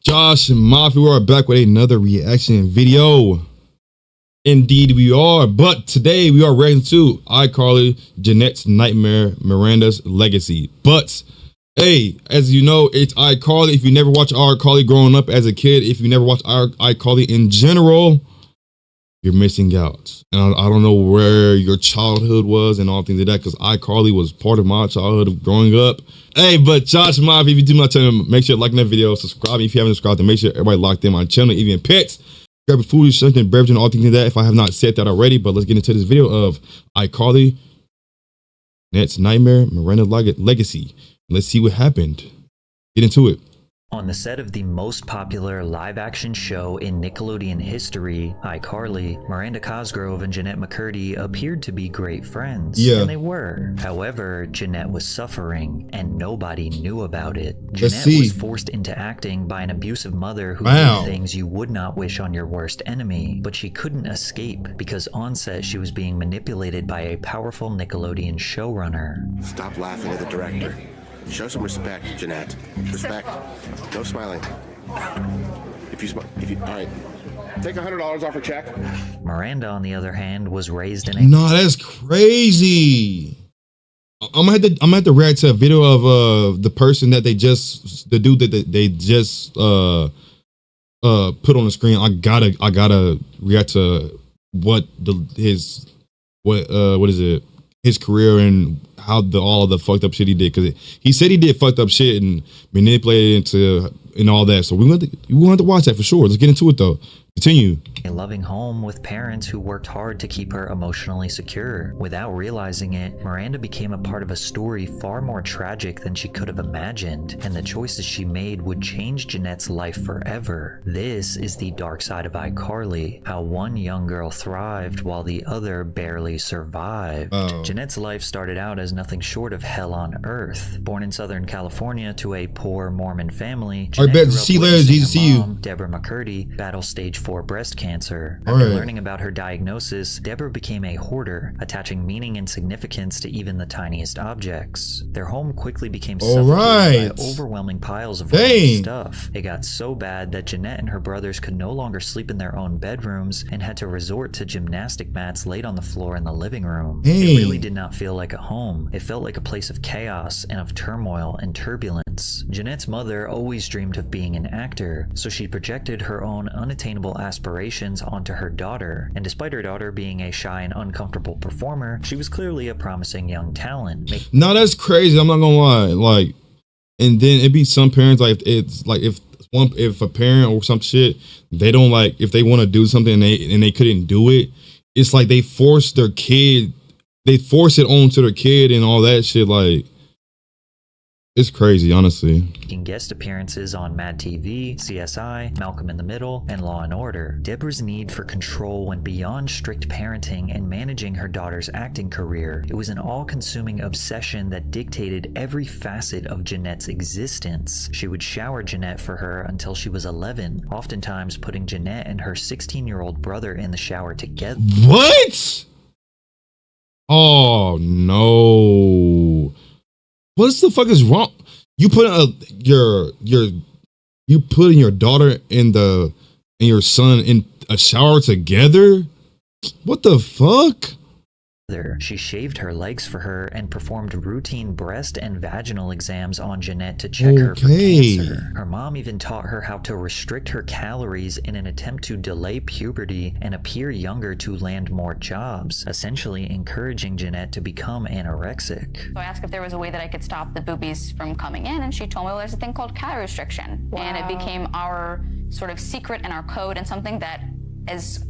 Josh and Mafia, we are back with another reaction video. Indeed we are, but today we are reacting to iCarly, Jennette's Nightmare, Miranda's Legacy. But hey, as you know, it's iCarly. If you never watched iCarly growing up as a kid, if you never watched iCarly in general, you're missing out. And I don't know where your childhood was and all things like that, because iCarly was part of my childhood of growing up. Hey, but Josh Mafia, if you do my channel, make sure to like that video, subscribe. If you haven't subscribed, then make sure everybody locked in my channel, even pets. Grab a food, something, beverage, and all things like that, if I have not said that already. But let's get into this video of iCarly, Jennette's Nightmare, Miranda Legacy. Let's see what happened. Get into it. On the set of the most popular live-action show in Nickelodeon history, iCarly, Miranda Cosgrove and Jennette McCurdy appeared to be great friends. And they were. However, Jennette was suffering, and nobody knew about it. Jennette was forced into acting by an abusive mother who did things you would not wish on your worst enemy, but she couldn't escape because on set she was being manipulated by a powerful Nickelodeon showrunner. Stop laughing at the director. Show some respect, Jennette. Respect. No smiling. If you all right, take $100 off her check. Miranda, on the other hand, was raised in a... No, that's crazy. I'm gonna have to react to a video of the person that the dude that they just put on the screen. I gotta react to what is it? His career and how all of the fucked up shit he did, because he said he did fucked up shit and manipulated into and all that. So we want to watch that for sure. Let's get into it though. Continue. A loving home with parents who worked hard to keep her emotionally secure. Without realizing it, Miranda became a part of a story far more tragic than she could have imagined, and the choices she made would change Jennette's life forever. This is the dark side of iCarly, how one young girl thrived while the other barely survived. Jennette's life started out as nothing short of hell on earth. Born in Southern California to a poor Mormon family, Jennette grew up witnessing her mom, Deborah McCurdy, battle stage 4 breast cancer. After learning about her diagnosis, Deborah became a hoarder, attaching meaning and significance to even the tiniest objects. Their home quickly became suffocated by overwhelming piles of random stuff. It got so bad that Jennette and her brothers could no longer sleep in their own bedrooms and had to resort to gymnastic mats laid on the floor in the living room. It really did not feel like a home. It felt like a place of chaos and of turmoil and turbulence. Jennette's mother always dreamed of being an actor, so she projected her own unattainable aspirations onto her daughter, and despite her daughter being a shy and uncomfortable performer, she was clearly a promising young talent. No, that's crazy. I'm not gonna lie. Like, and then it'd be some parents, like, it's like if a parent or some shit, they don't, like, if they want to do something and they couldn't do it, it's like they force their kid, they force it onto their kid and all that shit. Like, it's crazy, honestly. Making guest appearances on Mad TV, CSI, Malcolm in the Middle, and Law and Order. Deborah's need for control went beyond strict parenting and managing her daughter's acting career. It was an all-consuming obsession that dictated every facet of Jennette's existence. She would shower Jennette for her until she was 11, oftentimes putting Jennette and her 16-year-old brother in the shower together. What? Oh, no. What the fuck is wrong? You putting your daughter and your son in a shower together? What the fuck? She shaved her legs for her and performed routine breast and vaginal exams on Jennette to check her for cancer. Her mom even taught her how to restrict her calories in an attempt to delay puberty and appear younger to land more jobs, essentially encouraging Jennette to become anorexic. So I asked if there was a way that I could stop the boobies from coming in, and she told me, well, there's a thing called calorie restriction. And it became our sort of secret and our code, and something that, as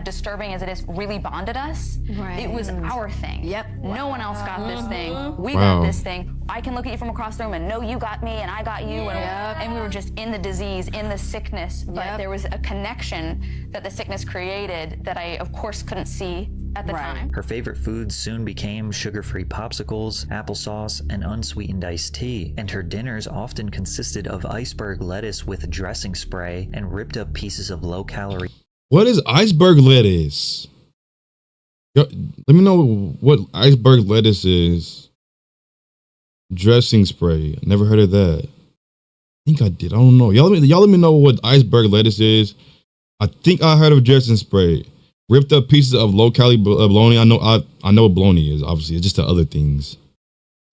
disturbing as it is, really bonded us. It was our thing. No one else got this thing. We got this thing. I can look at you from across the room and know you got me and I got you, and we were just in the disease, in the sickness, but there was a connection that the sickness created that I, of course, couldn't see at the time. Her favorite foods soon became sugar-free popsicles, applesauce, and unsweetened iced tea, and her dinners often consisted of iceberg lettuce with dressing spray and ripped up pieces of low-calorie. What is iceberg lettuce? Let me know what iceberg lettuce is. Dressing spray. Never heard of that. think I did. I don't know. Y'all let me know what iceberg lettuce is. I think I heard of dressing spray. Ripped up pieces of low-calorie bologna. I know what bologna is, obviously. It's just the other things.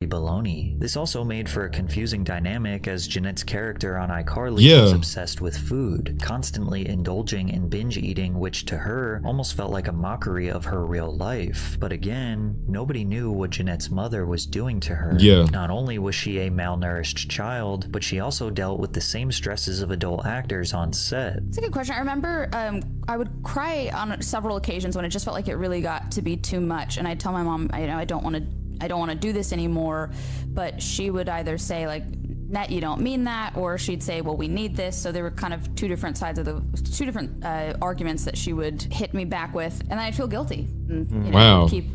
Baloney. This also made for a confusing dynamic as Jennette's character on iCarly was obsessed with food, constantly indulging in binge eating, which to her almost felt like a mockery of her real life. But again, nobody knew what Jennette's mother was doing to her. Not only was she a malnourished child, but she also dealt with the same stresses of adult actors on set. It's a good question. I remember I would cry on several occasions when it just felt like it really got to be too much, and I'd tell my mom, I don't want to do this anymore, but she would either say like, Net, you don't mean that, or she'd say, well, we need this. So there were kind of two different arguments that she would hit me back with, and then I'd feel guilty. And,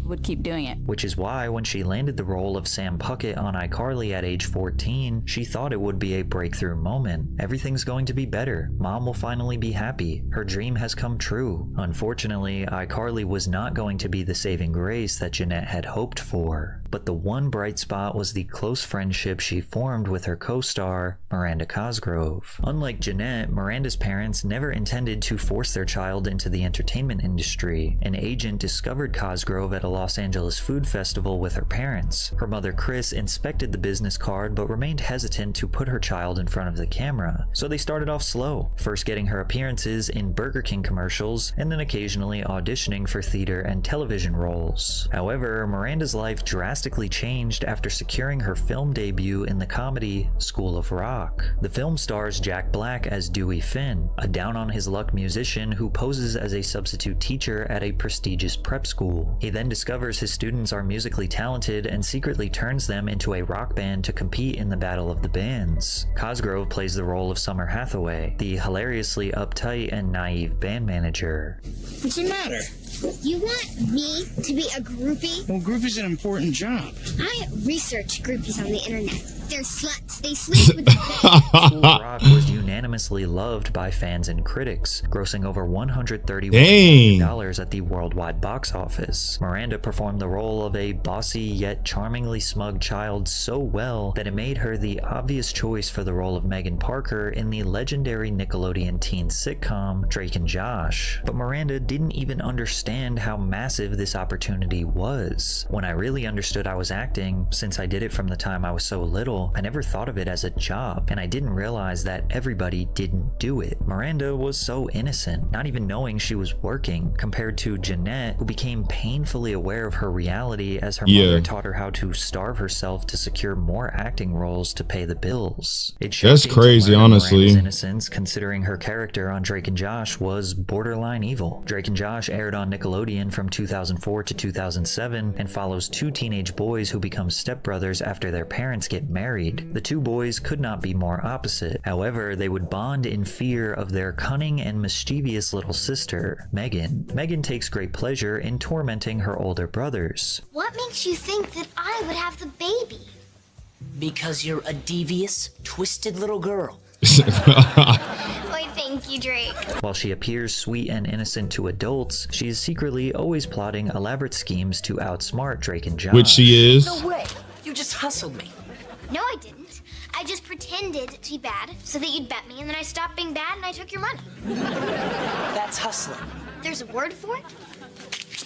would keep doing it. Which is why when she landed the role of Sam Puckett on iCarly at age 14, she thought it would be a breakthrough moment. Everything's going to be better. Mom will finally be happy. Her dream has come true. Unfortunately, iCarly was not going to be the saving grace that Jennette had hoped for. But the one bright spot was the close friendship she formed with her co-star, Miranda Cosgrove. Unlike Jennette, Miranda's parents never intended to force their child into the entertainment industry. An agent discovered Cosgrove at a Los Angeles food festival with her parents. Her mother, Chris, inspected the business card but remained hesitant to put her child in front of the camera. So they started off slow, first getting her appearances in Burger King commercials and then occasionally auditioning for theater and television roles. However, Miranda's life drastically changed after securing her film debut in the comedy School of Rock. The film stars Jack Black as Dewey Finn, a down-on-his-luck musician who poses as a substitute teacher at a prestigious prep school. He then discovers his students are musically talented and secretly turns them into a rock band to compete in the Battle of the Bands. Cosgrove plays the role of Summer Hathaway, the hilariously uptight and naive band manager. What's the matter? You want me to be a groupie? Well, groupie's an important job. I research groupies on the internet. They're sluts. They sleep with the School of Rock was unanimously loved by fans and critics, grossing over $131 million at the worldwide box office. Miranda performed the role of a bossy yet charmingly smug child so well that it made her the obvious choice for the role of Megan Parker in the legendary Nickelodeon teen sitcom Drake and Josh. But Miranda didn't even understand how massive this opportunity was. When I really understood I was acting, since I did it from the time I was so little, I never thought of it as a job, and I didn't realize that everybody didn't do it. Miranda was so innocent, not even knowing she was working, compared to Jennette, who became painfully aware of her reality as her mother taught her how to starve herself to secure more acting roles to pay the bills. That's crazy, honestly. Miranda's innocence, considering her character on Drake and Josh was borderline evil. Drake and Josh aired on Nickelodeon from 2004 to 2007 and follows two teenage boys who become stepbrothers after their parents get married. The two boys could not be more opposite. However, they would bond in fear of their cunning and mischievous little sister, Megan. Megan takes great pleasure in tormenting her older brothers. What makes you think that I would have the baby? Because you're a devious, twisted little girl. Why, thank you, Drake. While she appears sweet and innocent to adults, she is secretly always plotting elaborate schemes to outsmart Drake and Josh. Which she is. No way! You just hustled me. No, I didn't. I just pretended to be bad so that you'd bet me, and then I stopped being bad and I took your money. That's hustling. There's a word for it?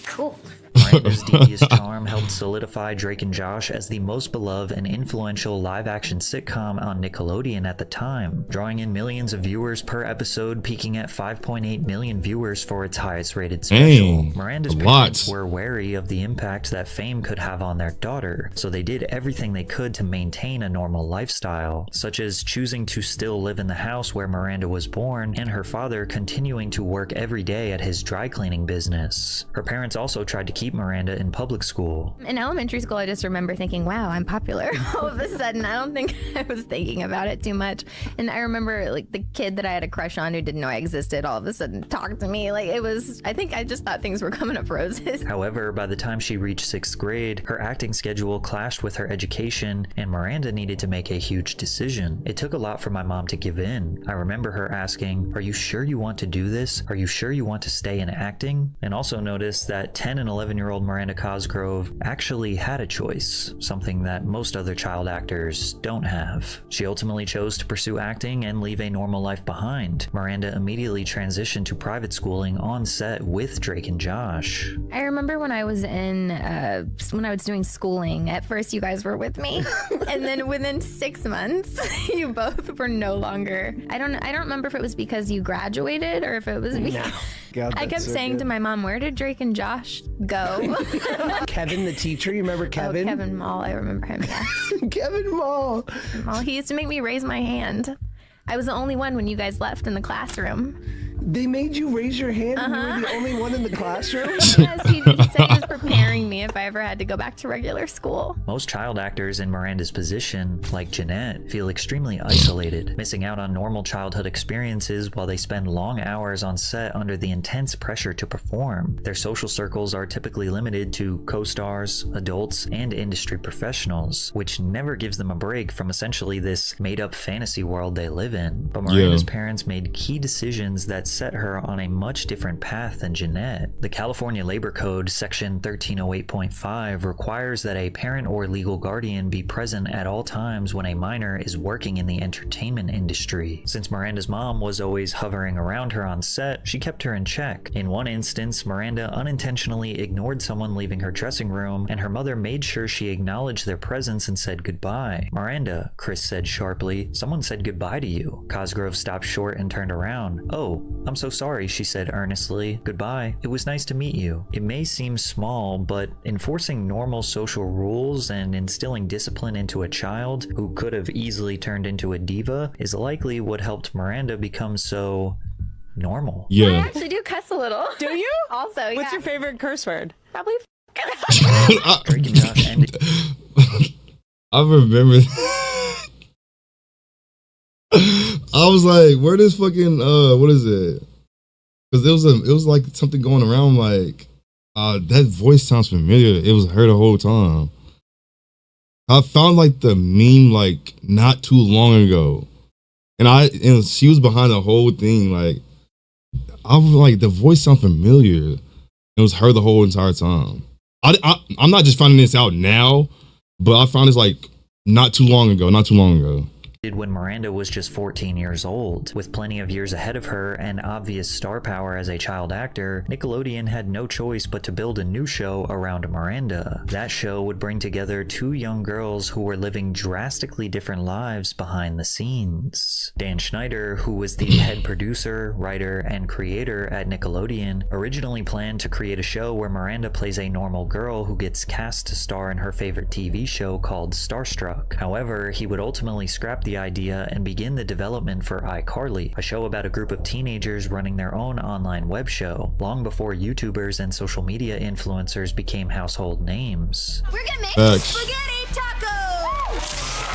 Cool. Miranda's devious charm helped solidify Drake and Josh as the most beloved and influential live-action sitcom on Nickelodeon at the time, drawing in millions of viewers per episode, peaking at 5.8 million viewers for its highest-rated special. Miranda's parents were wary of the impact that fame could have on their daughter, so they did everything they could to maintain a normal lifestyle, such as choosing to still live in the house where Miranda was born, and her father continuing to work every day at his dry cleaning business. Her parents also tried to keep Miranda in public school. In elementary school, I just remember thinking, wow, I'm popular. All of a sudden, I don't think I was thinking about it too much. And I remember like the kid that I had a crush on who didn't know I existed all of a sudden talked to me. Like it was, I think I just thought things were coming up roses. However, by the time she reached 6th grade, her acting schedule clashed with her education and Miranda needed to make a huge decision. It took a lot for my mom to give in. I remember her asking, "Are you sure you want to do this? Are you sure you want to stay in acting?" And also noticed that 10 and 11-year-old 14-year-old Miranda Cosgrove actually had a choice, something that most other child actors don't have. She ultimately chose to pursue acting and leave a normal life behind. Miranda immediately transitioned to private schooling on set with Drake and Josh. I remember when I was doing schooling, at first you guys were with me, and then within 6 months, you both were no longer. I don't remember if it was because you graduated or if it was because God, I kept saying to my mom, where did Drake and Josh go? Kevin, the teacher, you remember Kevin? Oh, Kevin Mall, I remember him, yes. Kevin Mall. He used to make me raise my hand. I was the only one when you guys left in the classroom. They made you raise your hand and you were the only one in the classroom? Yes, he said he was preparing me if I ever had to go back to regular school. Most child actors in Miranda's position, like Jennette, feel extremely isolated, missing out on normal childhood experiences while they spend long hours on set under the intense pressure to perform. Their social circles are typically limited to co-stars, adults, and industry professionals, which never gives them a break from essentially this made-up fantasy world they live in. But Miranda's parents made key decisions that set her on a much different path than Jennette. The California Labor Code, Section 1308.5, requires that a parent or legal guardian be present at all times when a minor is working in the entertainment industry. Since Miranda's mom was always hovering around her on set, she kept her in check. In one instance, Miranda unintentionally ignored someone leaving her dressing room, and her mother made sure she acknowledged their presence and said goodbye. "Miranda," Chris said sharply, "someone said goodbye to you." Cosgrove stopped short and turned around. "Oh, I'm so sorry," she said earnestly. "Goodbye. It was nice to meet you." It may seem small, but enforcing normal social rules and instilling discipline into a child who could have easily turned into a diva is likely what helped Miranda become so normal. I actually do cuss a little. Do you? Also, yeah. What's your favorite curse word? Probably Drake and Josh ended. I remember I was like, where this fucking what is it? Because it was like something going around, like that voice sounds familiar. It was her the whole time. I found like the meme like not too long ago, and she was behind the whole thing. Like I was like, the voice sounds familiar. It was her the whole entire time. I'm not just finding this out now, but I found this like not too long ago. When Miranda was just 14 years old. With plenty of years ahead of her and obvious star power as a child actor, Nickelodeon had no choice but to build a new show around Miranda. That show would bring together two young girls who were living drastically different lives behind the scenes. Dan Schneider, who was the head producer, writer, and creator at Nickelodeon, originally planned to create a show where Miranda plays a normal girl who gets cast to star in her favorite TV show called Starstruck. However, he would ultimately scrap the idea and begin the development for iCarly, a show about a group of teenagers running their own online web show, long before YouTubers and social media influencers became household names. We're gonna make spaghetti tacos!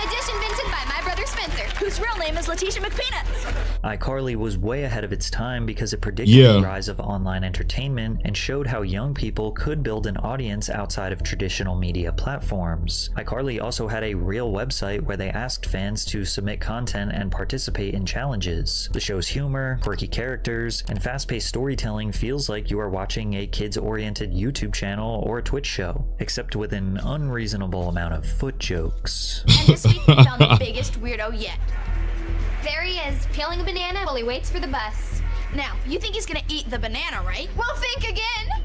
Edition invented by my brother Spencer, whose real name is Letitia McPeanuts. iCarly was way ahead of its time because it predicted the rise of online entertainment and showed how young people could build an audience outside of traditional media platforms. iCarly also had a real website where they asked fans to submit content and participate in challenges. The show's humor, quirky characters, and fast-paced storytelling feels like you are watching a kids-oriented YouTube channel or a Twitch show, except with an unreasonable amount of foot jokes. And this week we found the biggest weirdo yet. There he is, peeling a banana while he waits for the bus. Now, you think he's gonna eat the banana, right? Well, think again!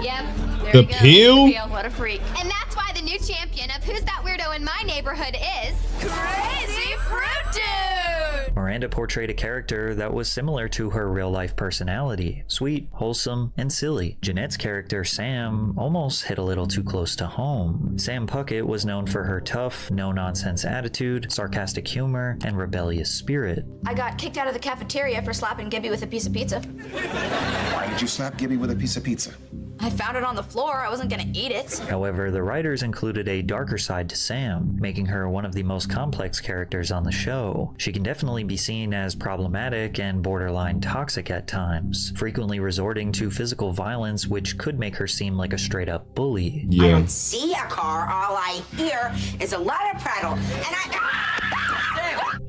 Yep, there The he goes. peel? The peel, what a freak. And that's why the new champion of Who's That Weirdo in My Neighborhood is Crazy Fruit Dude! Miranda portrayed a character that was similar to her real-life personality, sweet, wholesome, and silly. Jennette's character, Sam, almost hit a little too close to home. Sam Puckett was known for her tough, no-nonsense attitude, sarcastic humor, and rebellious spirit. I got kicked out of the cafeteria for slapping Gibby with a piece of pizza. Why did you slap Gibby with a piece of pizza? I found it on the floor. I wasn't gonna eat it. However, the writers included a darker side to Sam, making her one of the most complex characters on the show. She can definitely be seen as problematic and borderline toxic at times, frequently resorting to physical violence, which could make her seem like a straight-up bully. I don't see a car. All I hear is a lot of prattle, and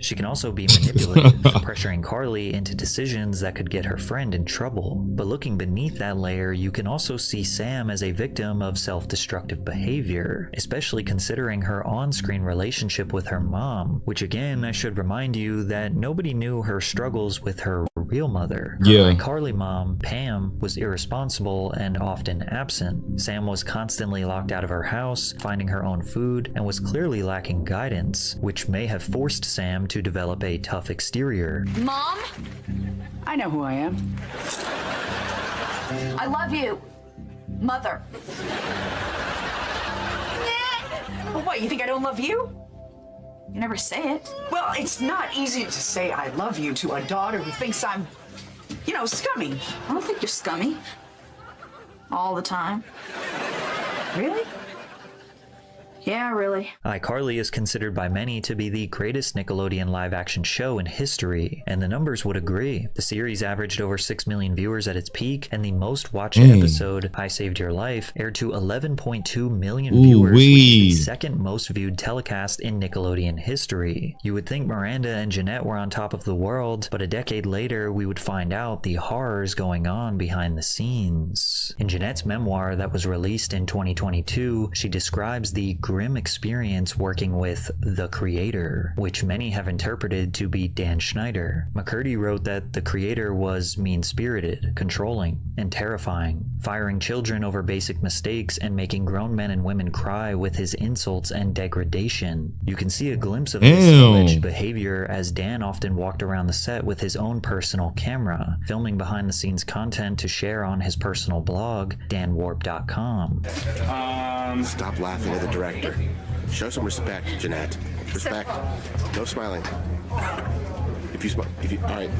She can also be manipulative, pressuring Carly into decisions that could get her friend in trouble. But looking beneath that layer, you can also see Sam as a victim of self-destructive behavior, especially considering her on-screen relationship with her mom, which again, I should remind you that nobody knew her struggles with her real mother. Her iCarly mom, Pam, was irresponsible and often absent. Sam was constantly locked out of her house, finding her own food, and was clearly lacking guidance, which may have forced Sam to develop a tough exterior. Mom? I know who I am. I love you. Mother. Well, what, you think I don't love you? You never say it. Well, it's not easy to say I love you to a daughter who thinks I'm, you know, scummy. I don't think you're scummy. All the time. Really? Yeah, really. iCarly is considered by many to be the greatest Nickelodeon live-action show in history, and the numbers would agree. The series averaged over 6 million viewers at its peak, and the most watched episode, I Saved Your Life, aired to 11.2 million viewers, which is the second most viewed telecast in Nickelodeon history. You would think Miranda and Jennette were on top of the world, but a decade later, we would find out the horrors going on behind the scenes. In Jennette's memoir that was released in 2022, she describes the grim experience working with the creator, which many have interpreted to be Dan Schneider. McCurdy wrote that the creator was mean-spirited, controlling, and terrifying, firing children over basic mistakes and making grown men and women cry with his insults and degradation. You can see a glimpse of this alleged behavior as Dan often walked around the set with his own personal camera, filming behind-the-scenes content to share on his personal blog, danwarp.com. Stop laughing at the director. Show some respect, Jennette. Respect. No smiling. All right.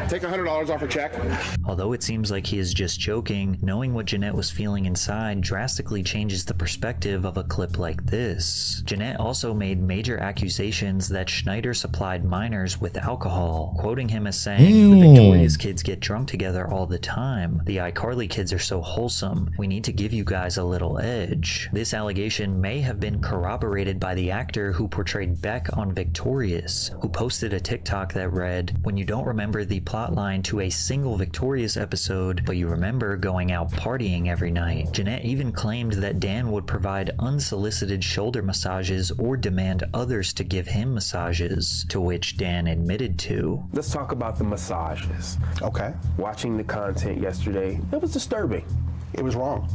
Take $100 off her check. Although it seems like he is just joking, knowing what Jennette was feeling inside drastically changes the perspective of a clip like this. Jennette also made major accusations that Schneider supplied minors with alcohol, quoting him as saying, "The Victorious kids get drunk together all the time. The iCarly kids are so wholesome. We need to give you guys a little edge." This allegation may have been corroborated by the actor who portrayed Beck on Victorious, who posted a TikTok that read, "When you don't remember the plotline to a single Victorious episode, but you remember going out partying every night." Jennette even claimed that Dan would provide unsolicited shoulder massages or demand others to give him massages, to which Dan admitted to. Let's talk about the massages. Okay. Watching the content yesterday, it was disturbing. It was wrong.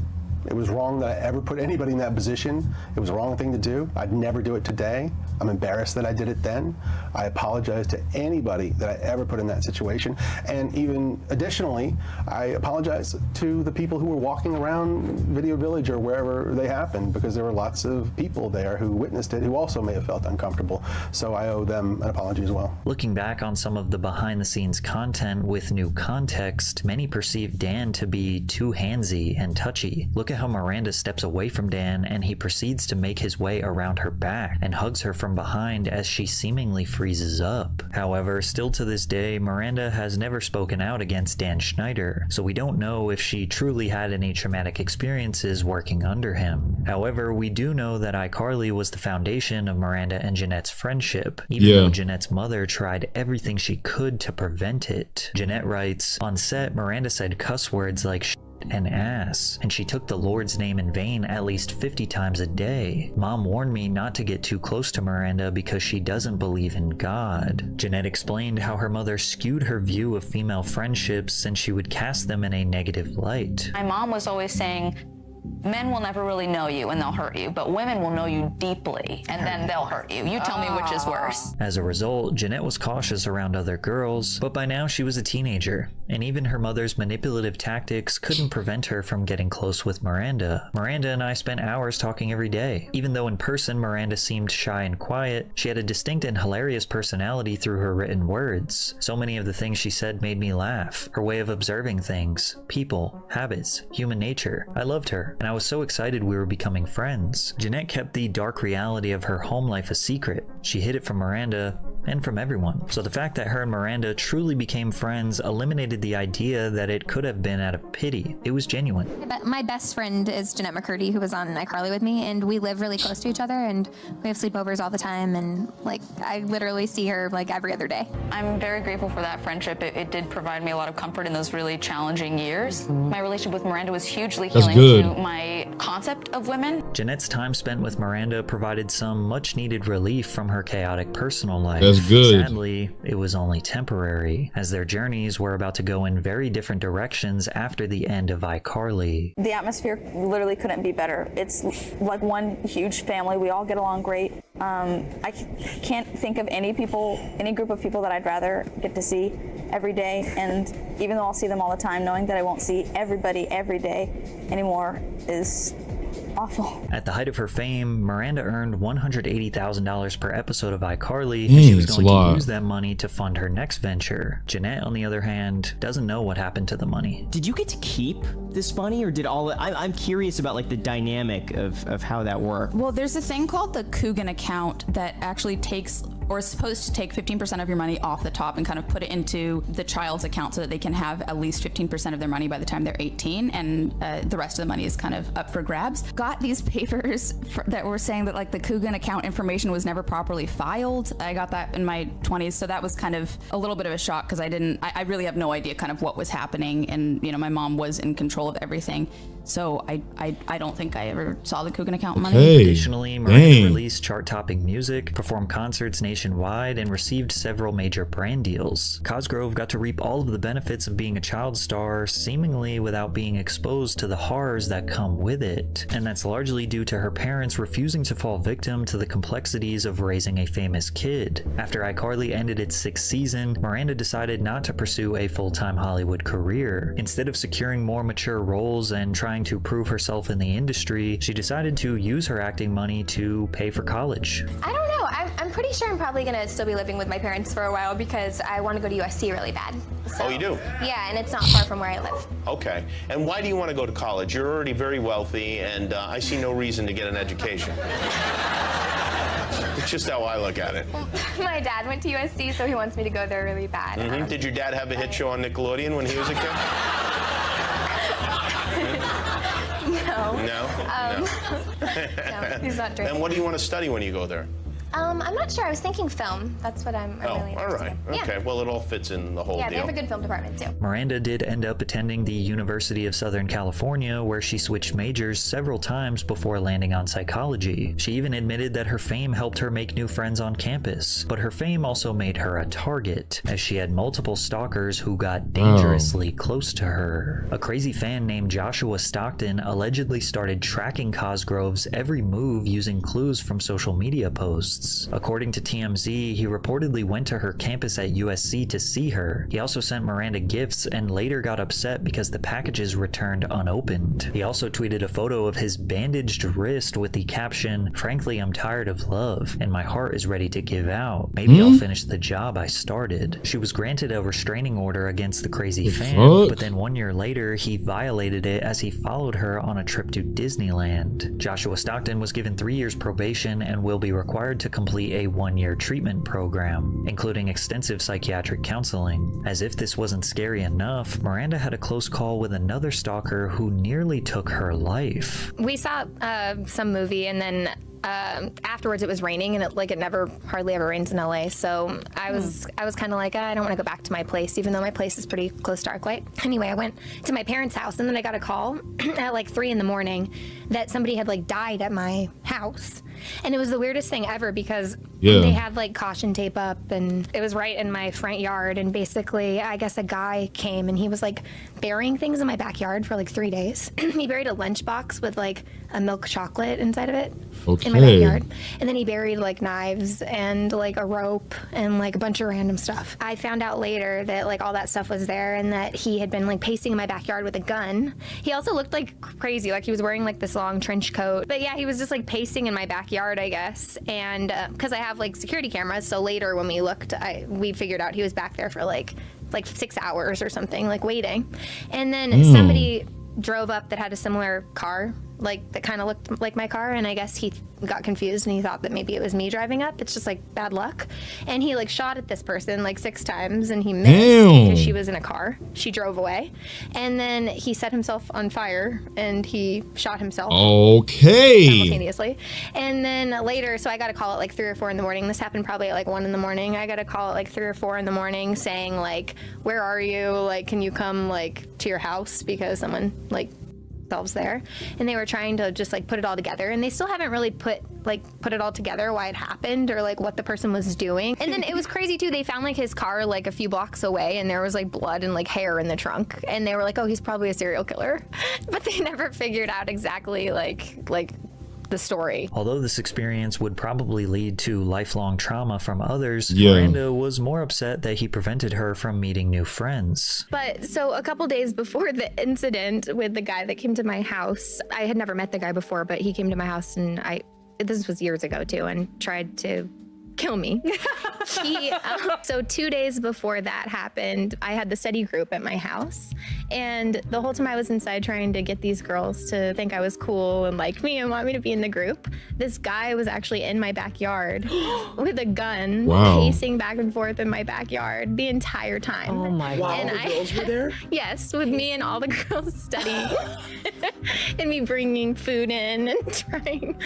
It was wrong that I ever put anybody in that position. It was the wrong thing to do. I'd never do it today. I'm embarrassed that I did it then. I apologize to anybody that I ever put in that situation. And even additionally, I apologize to the people who were walking around Video Village or wherever they happened, because there were lots of people there who witnessed it who also may have felt uncomfortable. So I owe them an apology as well. Looking back on some of the behind-the-scenes content with new context, many perceive Dan to be too handsy and touchy. Look at how Miranda steps away from Dan and he proceeds to make his way around her back and hugs her from behind as she seemingly freezes up. However, still to this day, Miranda has never spoken out against Dan Schneider, so we don't know if she truly had any traumatic experiences working under him. However, we do know that iCarly was the foundation of Miranda and Jennette's friendship, even though Jennette's mother tried everything she could to prevent it. Jennette writes, "On set, Miranda said cuss words like shit and ass, and she took the Lord's name in vain at least 50 times a day. Mom warned me not to get too close to Miranda because she doesn't believe in God." Jennette explained how her mother skewed her view of female friendships and she would cast them in a negative light. My mom was always saying, men will never really know you and they'll hurt you, but women will know you deeply and then they'll hurt you. You tell me which is worse. As a result, Jennette was cautious around other girls, but by now she was a teenager, and even her mother's manipulative tactics couldn't prevent her from getting close with Miranda. Miranda and I spent hours talking every day. Even though in person Miranda seemed shy and quiet, she had a distinct and hilarious personality through her written words. So many of the things she said made me laugh. Her way of observing things, people, habits, human nature. I loved her, and I was so excited we were becoming friends. Jennette kept the dark reality of her home life a secret. She hid it from Miranda, and from everyone. So the fact that her and Miranda truly became friends eliminated the idea that it could have been out of pity. It was genuine. My best friend is Jennette McCurdy, who was on iCarly with me, and we live really close to each other, and we have sleepovers all the time, and like I literally see her like every other day. I'm very grateful for that friendship. It did provide me a lot of comfort in those really challenging years. My relationship with Miranda was hugely healing to my concept of women. Jennette's time spent with Miranda provided some much-needed relief from her chaotic personal life. That's good. Sadly, it was only temporary, as their journeys were about to go in very different directions after the end of iCarly. The atmosphere literally couldn't be better. It's like one huge family. We all get along great. I can't think of any group of people that I'd rather get to see every day. And even though I'll see them all the time, knowing that I won't see everybody every day anymore is awful. At the height of her fame, Miranda earned $180,000 per episode of iCarly, and she was going to use that money to fund her next venture. Jennette, on the other hand, doesn't know what happened to the money. Did you get to keep this money, or did I'm curious about like the dynamic of how that worked. Well, there's a thing called the Coogan account that actually takes, or is supposed to take 15% of your money off the top and kind of put it into the child's account so that they can have at least 15% of their money by the time they're 18, and the rest of the money is kind of up for grabs. Got these papers that were saying that like the Coogan account information was never properly filed. I got that in my 20s, so that was kind of a little bit of a shock because I really have no idea kind of what was happening, and you know, my mom was in control of everything. So I don't think I ever saw the Coogan account money. Additionally, Miranda released chart-topping music, performed concerts nationwide, and received several major brand deals. Cosgrove got to reap all of the benefits of being a child star, seemingly without being exposed to the horrors that come with it. And that's largely due to her parents refusing to fall victim to the complexities of raising a famous kid. After iCarly ended its 6th season, Miranda decided not to pursue a full-time Hollywood career. Instead of securing more mature roles and trying to prove herself in the industry, she decided to use her acting money to pay for college. I don't know. I'm pretty sure I'm probably going to still be living with my parents for a while because I want to go to USC really bad. So, oh, you do? Yeah, and it's not far from where I live. Okay. And why do you want to go to college? You're already very wealthy, and I see no reason to get an education. It's just how I look at it. Well, my dad went to USC, so he wants me to go there really bad. Mm-hmm. Did your dad have a hit show on Nickelodeon when he was a kid? No. No? No, he's not drinking. And what do you want to study when you go there? I'm not sure. I was thinking film. That's what I'm really interested all right. in. Okay. Yeah. Well, it all fits in the whole deal. Yeah, they have a good film department, too. Miranda did end up attending the University of Southern California, where she switched majors several times before landing on psychology. She even admitted that her fame helped her make new friends on campus, but her fame also made her a target, as she had multiple stalkers who got dangerously close to her. A crazy fan named Joshua Stockton allegedly started tracking Cosgrove's every move using clues from social media posts. According to TMZ, he reportedly went to her campus at USC to see her. He also sent Miranda gifts and later got upset because the packages returned unopened. He also tweeted a photo of his bandaged wrist with the caption, "Frankly, I'm tired of love, and my heart is ready to give out. Maybe I'll finish the job I started." She was granted a restraining order against the crazy fan, but then 1 year later, he violated it as he followed her on a trip to Disneyland. Joshua Stockton was given 3 years probation and will be required to complete a 1-year treatment program, including extensive psychiatric counseling. As if this wasn't scary enough, Miranda had a close call with another stalker who nearly took her life. We saw some movie, and then afterwards it was raining, and it never hardly ever rains in LA, so I was kind of like, I don't want to go back to my place, even though my place is pretty close to Arclight. Anyway, I went to my parents' house, and then I got a call at 3 in the morning that somebody had died at my house, and it was the weirdest thing ever because they had caution tape up, and it was right in my front yard, and basically I guess a guy came and he was burying things in my backyard for 3 days. He buried a lunchbox with a milk chocolate inside of it. In my backyard. And then he buried knives and a rope and a bunch of random stuff. I found out later that all that stuff was there, and that he had been pacing in my backyard with a gun. He also looked crazy, he was wearing this long trench coat. But yeah, he was just pacing in my backyard, I guess. And because I have security cameras, so later when we looked, we figured out he was back there for 6 hours or something, waiting. And then somebody drove up that had a similar car like that kind of looked like my car, and I guess he got confused and he thought that maybe it was me driving up. It's just like bad luck. And he like shot at this person like 6 times and he missed because she was in a car. She drove away. And then he set himself on fire and he shot himself. Okay. Simultaneously. And then later, so I got a call at like 3 or 4 in the morning. This happened probably at like 1 in the morning. I got a call at like 3 or 4 in the morning saying like, where are you? Like, can you come like to your house? Because someone like themselves there, and they were trying to just like put it all together, and they still haven't really put it all together, why it happened or like what the person was doing. And then it was crazy too, they found like his car like a few blocks away and there was like blood and like hair in the trunk, and they were like, oh, he's probably a serial killer. But they never figured out exactly like the story. Although this experience would probably lead to lifelong trauma from others, Yeah. Miranda was more upset that he prevented her from meeting new friends. But so a couple days before the incident with the guy that came to my house, I had never met the guy before, but he came to my house and this was years ago too, and tried to kill me. So 2 days before that happened, I had the study group at my house, and the whole time I was inside trying to get these girls to think I was cool and like me and want me to be in the group, this guy was actually in my backyard with a gun, pacing back and forth in my backyard the entire time. Oh my God. And All the girls were there? Yes, with me and all the girls studying and me bringing food in and trying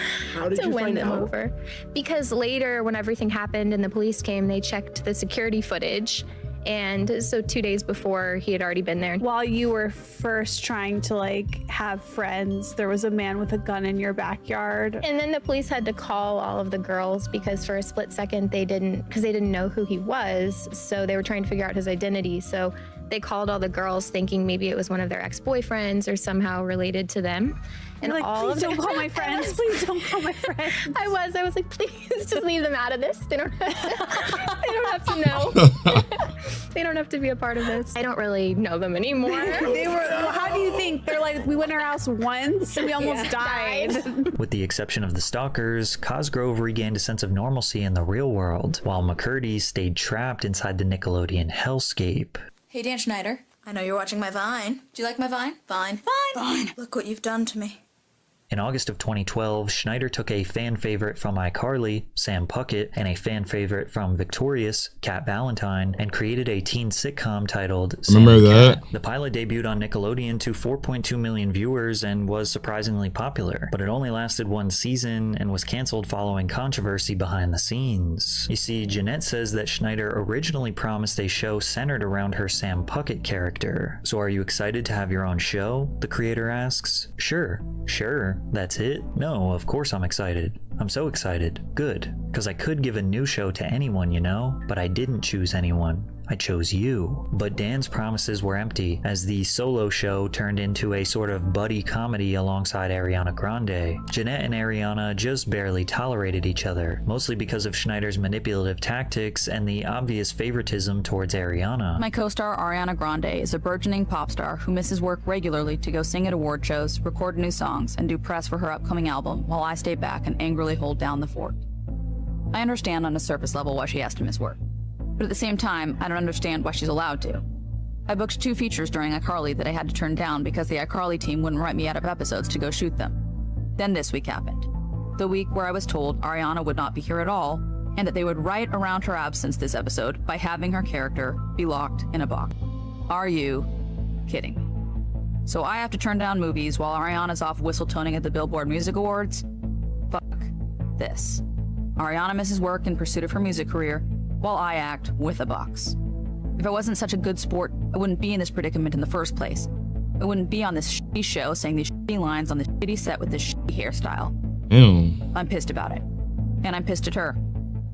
to win them over. Because later, when everything happened and the police came, they checked the security footage, and so 2 days before, he had already been there. While you were first trying to like have friends, there was a man with a gun in your backyard. And then the police had to call all of the girls because for a split second they didn't know who he was, so they were trying to figure out his identity. So they called all the girls thinking maybe it was one of their ex-boyfriends or somehow related to them. And like, all please of don't call my friends. Please don't call my friends. I was like, please just leave them out of this. They don't have to know. They don't have to be a part of this. I don't really know them anymore. They were, well, how do you think? They're like, we went to our house once and we almost died. With the exception of the Stalkers, Cosgrove regained a sense of normalcy in the real world, while McCurdy stayed trapped inside the Nickelodeon hellscape. Hey, Dan Schneider. I know you're watching my Vine. Do you like my Vine? Vine. Look what you've done to me. In August of 2012, Schneider took a fan favorite from iCarly, Sam Puckett, and a fan favorite from Victorious, Kat Valentine, and created a teen sitcom titled Sam Remember and that? Kat. The pilot debuted on Nickelodeon to 4.2 million viewers and was surprisingly popular, but it only lasted 1 season and was canceled following controversy behind the scenes. You see, Jennette says that Schneider originally promised a show centered around her Sam Puckett character. So are you excited to have your own show? The creator asks. Sure. That's it? No, of course I'm excited. I'm so excited. Good. Because I could give a new show to anyone, you know? But I didn't choose anyone. I chose you. But Dan's promises were empty, as the solo show turned into a sort of buddy comedy alongside Ariana Grande. Jennette and Ariana just barely tolerated each other, mostly because of Schneider's manipulative tactics and the obvious favoritism towards Ariana. My co-star Ariana Grande is a burgeoning pop star who misses work regularly to go sing at award shows, record new songs, and do press for her upcoming album, while I stay back and angrily hold down the fort. I understand on a surface level why she has to miss work. But at the same time, I don't understand why she's allowed to. I booked 2 features during iCarly that I had to turn down because the iCarly team wouldn't write me out of episodes to go shoot them. Then this week happened. The week where I was told Ariana would not be here at all, and that they would write around her absence this episode by having her character be locked in a box. Are you kidding me? So I have to turn down movies while Ariana's off whistle-toning at the Billboard Music Awards? Fuck this. Ariana misses work in pursuit of her music career, while I act with a box. If I wasn't such a good sport, I wouldn't be in this predicament in the first place. I wouldn't be on this shitty show saying these shitty lines on this shitty set with this shitty hairstyle. Ew. I'm pissed about it. And I'm pissed at her.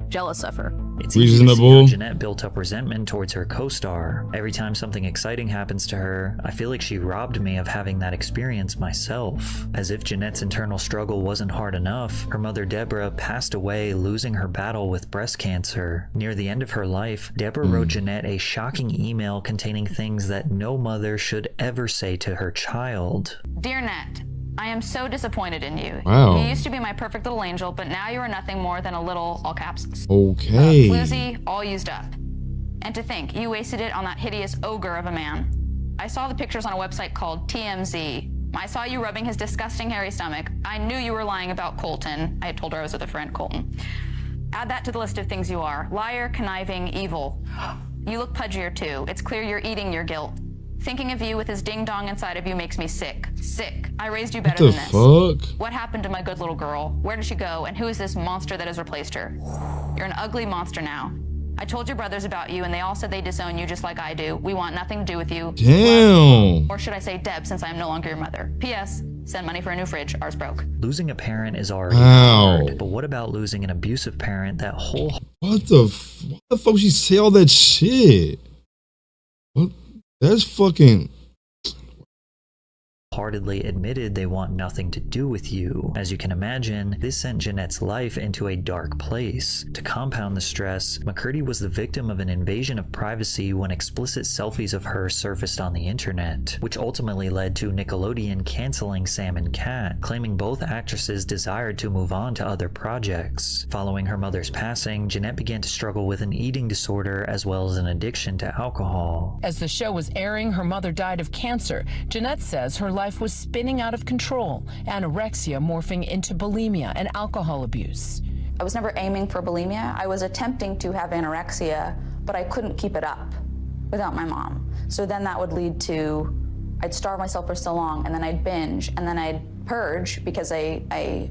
Jealous of her. It's easy to see how Jennette built up resentment towards her co-star. Every time something exciting happens to her, I feel like she robbed me of having that experience myself. As if Jennette's internal struggle wasn't hard enough, her mother Deborah passed away losing her battle with breast cancer. Near the end of her life, Deborah wrote Jennette a shocking email containing things that no mother should ever say to her child. Dear Nat, I am so disappointed in you. Wow. You used to be my perfect little angel, but now you are nothing more than a little, all caps, Okay. floozy, all used up. And to think, you wasted it on that hideous ogre of a man. I saw the pictures on a website called TMZ. I saw you rubbing his disgusting hairy stomach. I knew you were lying about Colton. I had told her I was with a friend, Colton. Add that to the list of things you are. Liar, conniving, evil. You look pudgier too. It's clear you're eating your guilt. Thinking of you with his ding-dong inside of you makes me sick. Sick. I raised you better than this. Fuck? What happened to my good little girl? Where did she go? And who is this monster that has replaced her? You're an ugly monster now. I told your brothers about you, and they all said they disown you just like I do. We want nothing to do with you. Damn. Or should I say Deb, since I am no longer your mother. P.S. Send money for a new fridge. Ours broke. Losing a parent is already hard, but what about losing an abusive parent that whole... What the fuck would she say all that shit? What? That's fucking... Heartedly admitted they want nothing to do with you. As you can imagine, this sent Jennette's life into a dark place. To compound the stress, McCurdy was the victim of an invasion of privacy when explicit selfies of her surfaced on the internet, which ultimately led to Nickelodeon canceling Sam and Cat, claiming both actresses desired to move on to other projects. Following her mother's passing, Jennette began to struggle with an eating disorder as well as an addiction to alcohol. As the show was airing, her mother died of cancer. Jennette says her life was spinning out of control, anorexia morphing into bulimia and alcohol abuse. I was never aiming for bulimia. I was attempting to have anorexia, but I couldn't keep it up without my mom. So then that would lead to, I'd starve myself for so long, and then I'd binge, and then I'd purge because I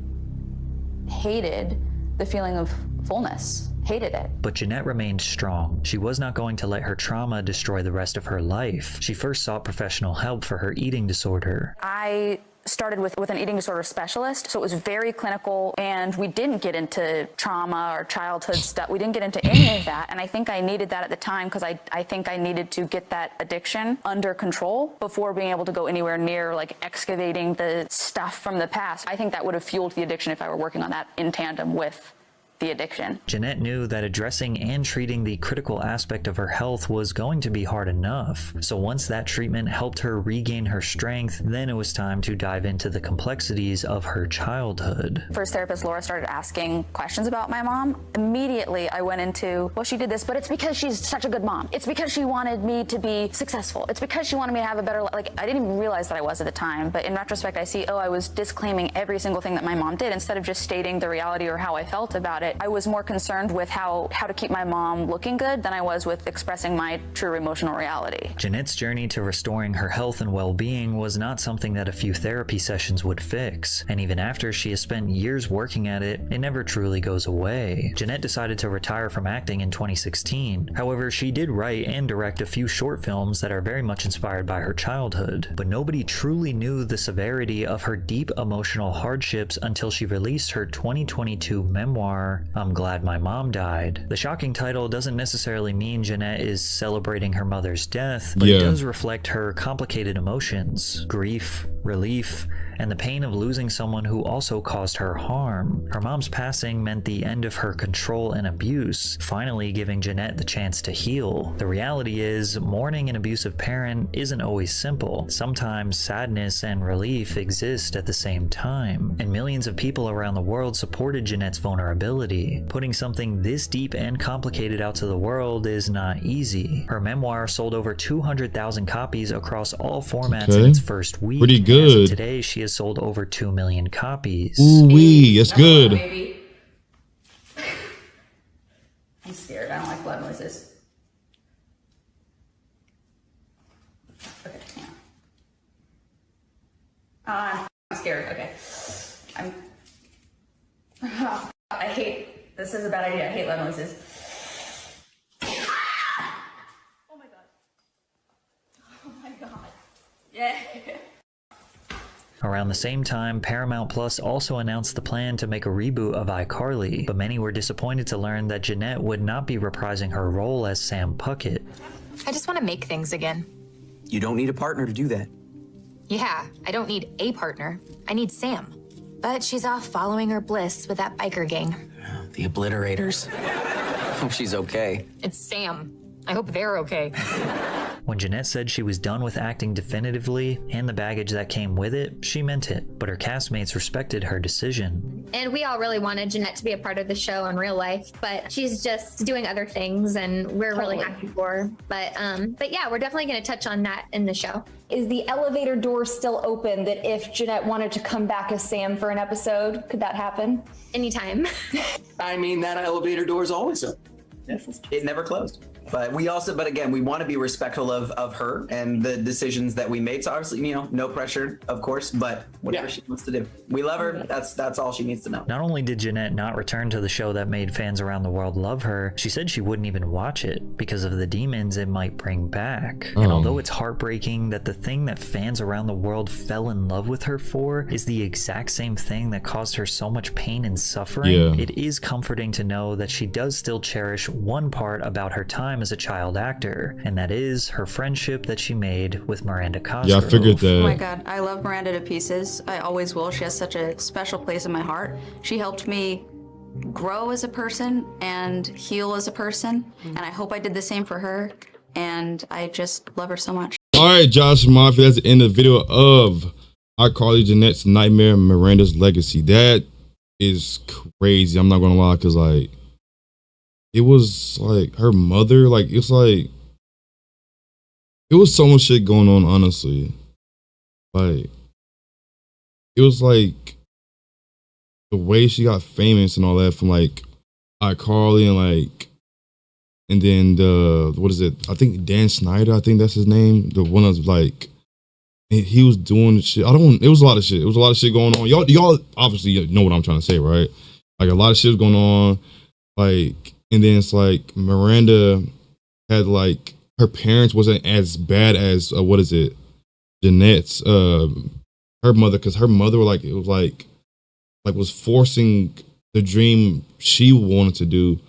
hated the feeling of fullness. Hated it. But Jennette remained strong. She was not going to let her trauma destroy the rest of her life. She first sought professional help for her eating disorder. I started with an eating disorder specialist, so it was very clinical, and we didn't get into trauma or childhood stuff. We didn't get into any of that, and I think I needed that at the time because I think I needed to get that addiction under control before being able to go anywhere near like excavating the stuff from the past. I think that would have fueled the addiction if I were working on that in tandem with the addiction. Jennette knew that addressing and treating the critical aspect of her health was going to be hard enough. So once that treatment helped her regain her strength, then it was time to dive into the complexities of her childhood. First therapist Laura started asking questions about my mom. Immediately I went into, well, she did this, but it's because she's such a good mom. It's because she wanted me to be successful. It's because she wanted me to have a better life. Like, I didn't even realize that I was at the time, but in retrospect I see, oh, I was disclaiming every single thing that my mom did instead of just stating the reality or how I felt about it. I was more concerned with how to keep my mom looking good than I was with expressing my true emotional reality. Jennette's journey to restoring her health and well-being was not something that a few therapy sessions would fix, and even after she has spent years working at it, it never truly goes away. Jennette decided to retire from acting in 2016. However, she did write and direct a few short films that are very much inspired by her childhood, but nobody truly knew the severity of her deep emotional hardships until she released her 2022 memoir, I'm Glad My Mom Died. The shocking title doesn't necessarily mean Jennette is celebrating her mother's death, but it does reflect her complicated emotions, grief, relief, and the pain of losing someone who also caused her harm. Her mom's passing meant the end of her control and abuse, finally giving Jennette the chance to heal. The reality is, mourning an abusive parent isn't always simple. Sometimes sadness and relief exist at the same time, and millions of people around the world supported Jennette's vulnerability. Putting something this deep and complicated out to the world is not easy. Her memoir sold over 200,000 copies across all formats in its first week. Pretty good. As of today, she has sold over 2 million copies. Ooh-wee, that's good. Baby. I'm scared. I don't like blood noises. Okay, yeah. I'm scared. Okay. I hate. This is a bad idea. I hate loud noises. Oh my god. Oh my god. Yeah. Around the same time, Paramount Plus also announced the plan to make a reboot of iCarly, but many were disappointed to learn that Jennette would not be reprising her role as Sam Puckett. I just want to make things again. You don't need a partner to do that. Yeah, I don't need a partner. I need Sam. But she's off following her bliss with that biker gang. The Obliterators. Hope she's okay. It's Sam. I hope they're okay. When Jennette said she was done with acting definitively and the baggage that came with it, she meant it, but her castmates respected her decision. And we all really wanted Jennette to be a part of the show in real life, but she's just doing other things, and we're really happy for her. But yeah, we're definitely going to touch on that in the show. Is the elevator door still open that if Jennette wanted to come back as Sam for an episode, could that happen? Anytime. I mean, that elevator door is always open. It never closed. But again, we want to be respectful of her and the decisions that we made. So obviously, no pressure, of course, but whatever she wants to do. We love her. That's all she needs to know. Not only did Jennette not return to the show that made fans around the world love her, she said she wouldn't even watch it because of the demons it might bring back. And although it's heartbreaking that the thing that fans around the world fell in love with her for is the exact same thing that caused her so much pain and suffering, it is comforting to know that she does still cherish one part about her time as a child actor, and that is her friendship that she made with Miranda Cosgrove. Yeah, I figured that. Oh my God, I love Miranda to pieces. I always will. She has such a special place in my heart. She helped me grow as a person and heal as a person, and I hope I did the same for her, and I just love her so much. All right, Josh Mafia, that's the end of the video of iCarly, Jennette's Nightmare, Miranda's Legacy. That is crazy. I'm not gonna lie, because like, it was like her mother, like, it's like, it was so much shit going on, honestly. Like, it was like the way she got famous and all that from like iCarly and like, and then what is it? I think Dan Snyder, I think that's his name. The one that's like, he was doing shit. It was a lot of shit. It was a lot of shit going on. Y'all obviously know what I'm trying to say, right? Like a lot of shit was going on. Like, and then it's like Miranda had like, her parents wasn't as bad as Jennette's her mother, because her mother was forcing the dream she wanted to do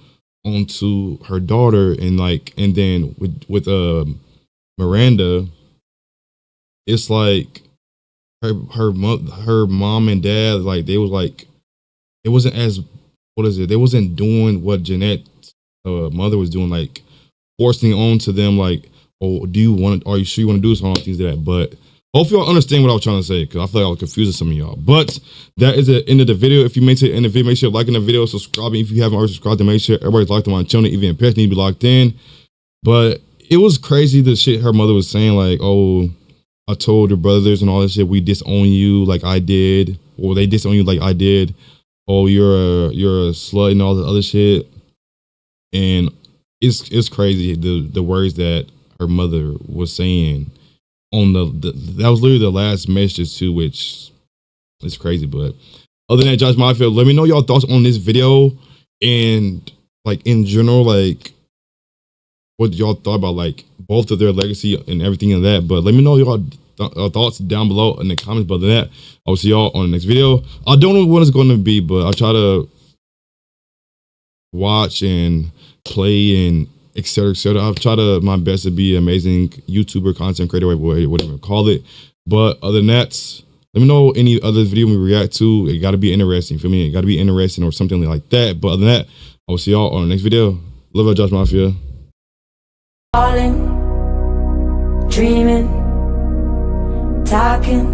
onto her daughter, and then with Miranda, it's like her mom and dad, like they was like, it wasn't as they wasn't doing what Jennette's mother was doing, like forcing it on to them, like, oh, are you sure you want to do this, all things like that. But hopefully y'all understand what I was trying to say, because I feel like I was confusing some of y'all. But that is the end of the video. If you made it to the end of the video, make sure you're liking the video, subscribing. If you haven't already subscribed, to make sure everybody's locked on my channel, even if parents need to be locked in. But it was crazy, the shit her mother was saying, like, oh, I told your brothers and all that shit, we disown you like I did, or they disown you like I did. Oh, you're a slut and all the other shit. And it's crazy the words that her mother was saying on that was literally the last message too, which is crazy. But other than that, Josh Mafia, let me know y'all thoughts on this video, and like in general, like what y'all thought about like both of their legacy and everything in that. But let me know y'all thoughts down below in the comments. But other than that, I'll see y'all on the next video. I don't know what it's going to be, but I'll try to watch and play and etc. etc. I'll try my best to be an amazing YouTuber, content creator, whatever you call it. But other than that, let me know any other video we react to. It got to be interesting, feel me? It got to be interesting or something like that. But other than that, I will see y'all on the next video. Love you, Josh Mafia. Falling, dreaming, talking.